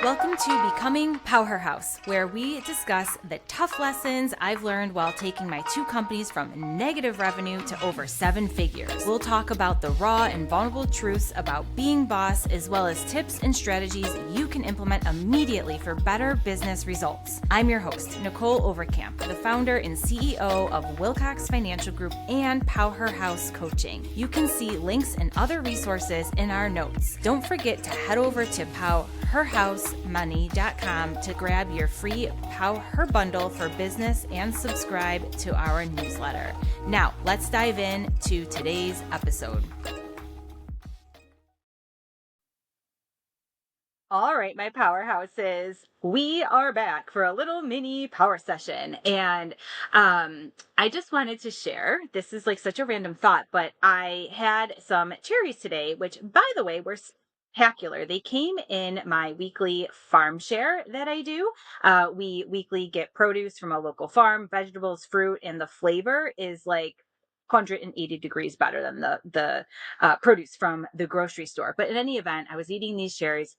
Welcome to Becoming PowHERhouse, where we discuss the tough lessons I've learned while taking my two companies from negative revenue to over 7 figures. We'll talk about the raw and vulnerable truths about being boss, as well as tips and strategies you can implement immediately for better business results. I'm your host, Nicholle Overcamp, the founder and CEO of Wilcox Financial Group and PowHERhouse Coaching. You can see links and other resources in our notes. Don't forget to head over to PowHERhousemoney.com to grab your free PowHER bundle for business and subscribe to our newsletter. Now, let's dive in to today's episode. All right, my PowHERhouses, we are back for a little mini power session. And I just wanted to share, this is like such a random thought, but I had some cherries today, which, by the way, were spectacular. They came in my weekly farm share that I do. We weekly get produce from a local farm, vegetables, fruit, and the flavor is like 180 degrees better than the produce from the grocery store. But in any event, I was eating these cherries.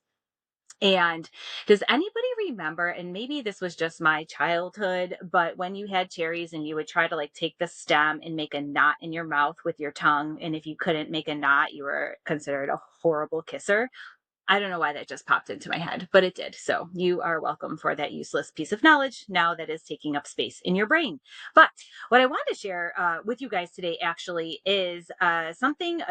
And does anybody remember, and maybe this was just my childhood, but when you had cherries and you would try to like take the stem and make a knot in your mouth with your tongue, and if you couldn't make a knot, you were considered a horrible kisser? I don't know why that just popped into my head, but it did. So you are welcome for that useless piece of knowledge now that is taking up space in your brain. But what I want to share with you guys today actually is a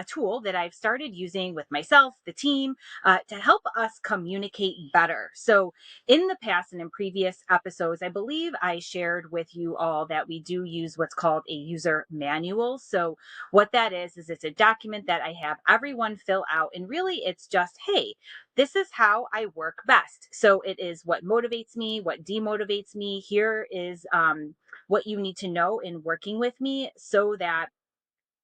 tool that I've started using with myself, the team, to help us communicate better. So in the past and in previous episodes, I believe I shared with you all that we do use what's called a user manual. So what that is it's a document that I have everyone fill out. And really it's just, hey, this is how I work best. So it is what motivates me, what demotivates me. Here is what you need to know in working with me so that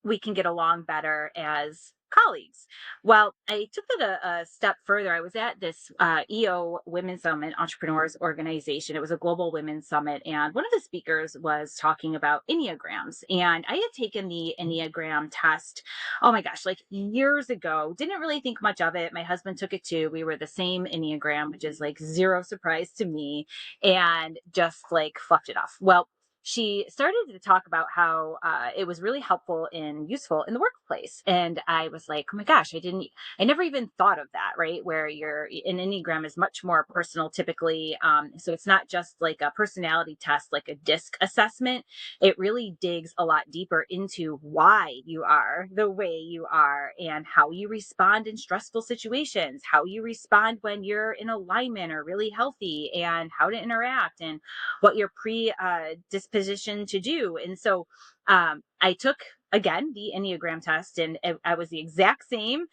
we can get along better as colleagues. Well, I took it a step further. I was at this EO Women's Summit Entrepreneurs Organization. It was a global women's summit. And one of the speakers was talking about Enneagrams. And I had taken the Enneagram test, oh my gosh, like years ago. Didn't really think much of it. My husband took it too. We were the same Enneagram, which is like zero surprise to me, and just like fluffed it off. Well, she started to talk about how it was really helpful and useful in the workplace. And I was like, oh my gosh, I never even thought of that, right? Where an Enneagram is much more personal typically. So it's not just like a personality test, like a DISC assessment. It really digs a lot deeper into why you are the way you are and how you respond in stressful situations, how you respond when you're in alignment or really healthy, and how to interact and what you're predisposition to do. And so I took again the Enneagram test, and I was the exact same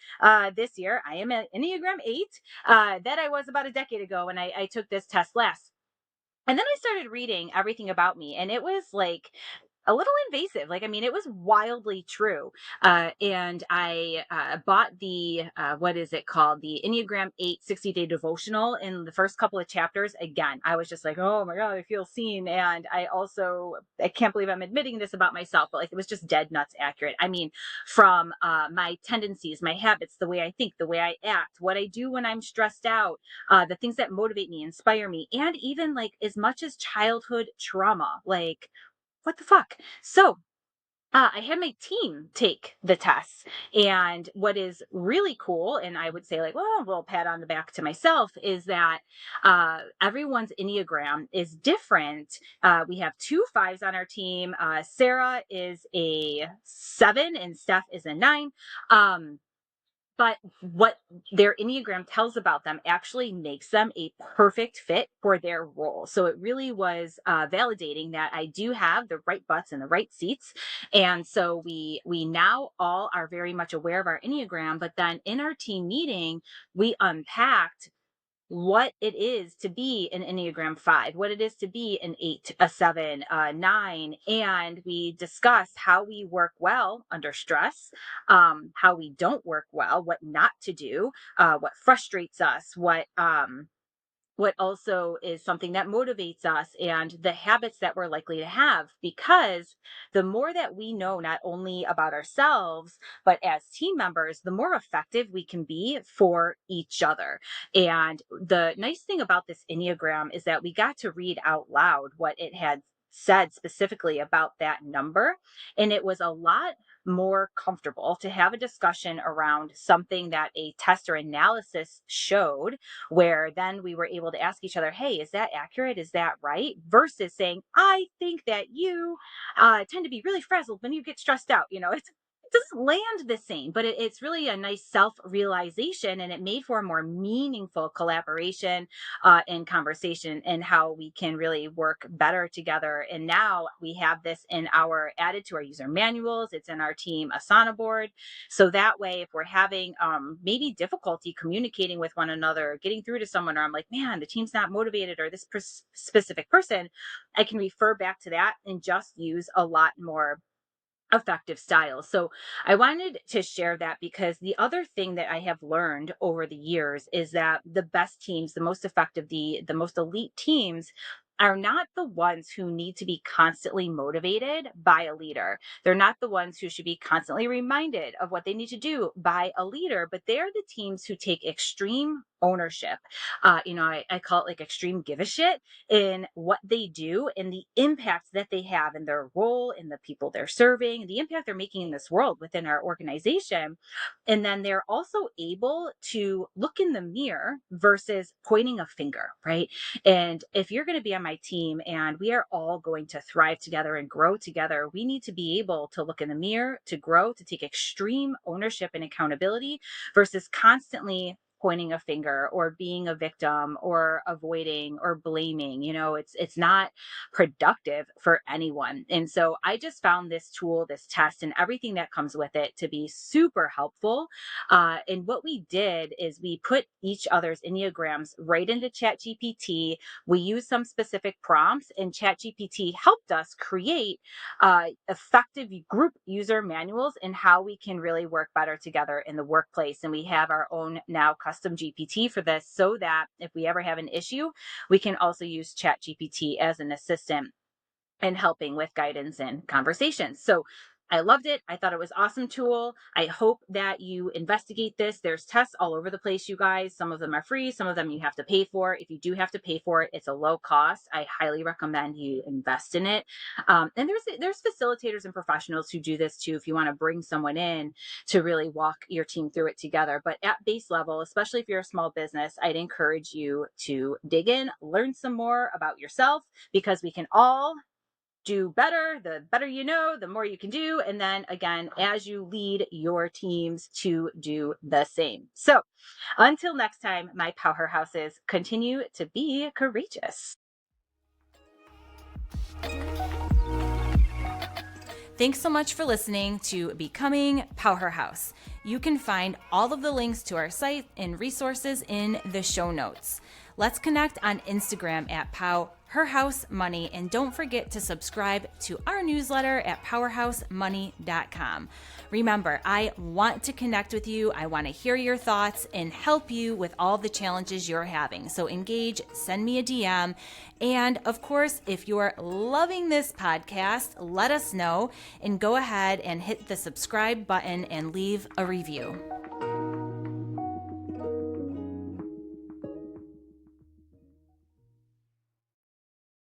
this year. I am an Enneagram 8 that I was about a decade ago when I took this test last. And then I started reading everything about me, and it was like a little invasive. Like, I mean, it was wildly true. And I bought the, what is it called? The Enneagram 8 60-day devotional. In the first couple of chapters, again, I was just like, oh my God, I feel seen. And I can't believe I'm admitting this about myself, but like, it was just dead nuts accurate. I mean, from my tendencies, my habits, the way I think, the way I act, what I do when I'm stressed out, the things that motivate me, inspire me, and even like as much as childhood trauma, like what the fuck? So I had my team take the tests. And what is really cool, and I would say like, well, a little pat on the back to myself, is that everyone's Enneagram is different. We have 2 5s on our team. Sarah is a 7 and Steph is a 9. But what their Enneagram tells about them actually makes them a perfect fit for their role. So it really was validating that I do have the right butts in the right seats. And so we now all are very much aware of our Enneagram. But then in our team meeting, we unpacked what it is to be an Enneagram 5, what it is to be an 8, a 7, a 9. And we discussed how we work well under stress, how we don't work well, what not to do, what frustrates us, what what also is something that motivates us and the habits that we're likely to have, because the more that we know not only about ourselves but as team members, the more effective we can be for each other. And the nice thing about this Enneagram is that we got to read out loud what it had said specifically about that number, and it was a lot more comfortable to have a discussion around something that a test or analysis showed, where then we were able to ask each other, hey, is that accurate? Is that right? Versus saying, I think that you tend to be really frazzled when you get stressed out. It doesn't land the same, but it's really a nice self realization, and it made for a more meaningful collaboration and conversation, and how we can really work better together. And now we have this in our added to our user manuals. It's in our team Asana board. So that way, if we're having maybe difficulty communicating with one another, getting through to someone, or I'm like, man, the team's not motivated, or this specific person, I can refer back to that and just use a lot more effective styles. So I wanted to share that, because the other thing that I have learned over the years is that the best teams, the most effective, the most elite teams are not the ones who need to be constantly motivated by a leader. They're not the ones who should be constantly reminded of what they need to do by a leader, but they're the teams who take extreme ownership. I call it like extreme give a shit in what they do and the impact that they have in their role, in the people they're serving, the impact they're making in this world within our organization. And then they're also able to look in the mirror versus pointing a finger, right? And if you're going to be on my team and we are all going to thrive together and grow together, we need to be able to look in the mirror, to grow, to take extreme ownership and accountability versus constantly pointing a finger or being a victim or avoiding or blaming. It's not productive for anyone. And so I just found this tool, this test, and everything that comes with it to be super helpful. And what we did is we put each other's Enneagrams right into ChatGPT. We used some specific prompts, and ChatGPT helped us create effective group user manuals and how we can really work better together in the workplace. And we have our own now custom GPT for this, so that if we ever have an issue, we can also use ChatGPT as an assistant and helping with guidance and conversations. So I loved it. I thought it was an awesome tool. I hope that you investigate this. There's tests all over the place, you guys. Some of them are free. Some of them you have to pay for. If you do have to pay for it, it's a low cost. I highly recommend you invest in it. And there's facilitators and professionals who do this too, if you want to bring someone in to really walk your team through it together. But at base level, especially if you're a small business, I'd encourage you to dig in, learn some more about yourself, because we can all do better. The better you know, the more you can do. And then again, as you lead your teams to do the same. So until next time, my PowHERhouses, continue to be courageous. Thanks so much for listening to Becoming PowHERhouse. You can find all of the links to our site and resources in the show notes. Let's connect on Instagram at PowHERhouseMoney, and don't forget to subscribe to our newsletter at PowHERhouseMoney.com. Remember, I want to connect with you. I want to hear your thoughts and help you with all the challenges you're having. So engage, send me a DM. And of course, if you're loving this podcast, let us know and go ahead and hit the subscribe button and leave a review.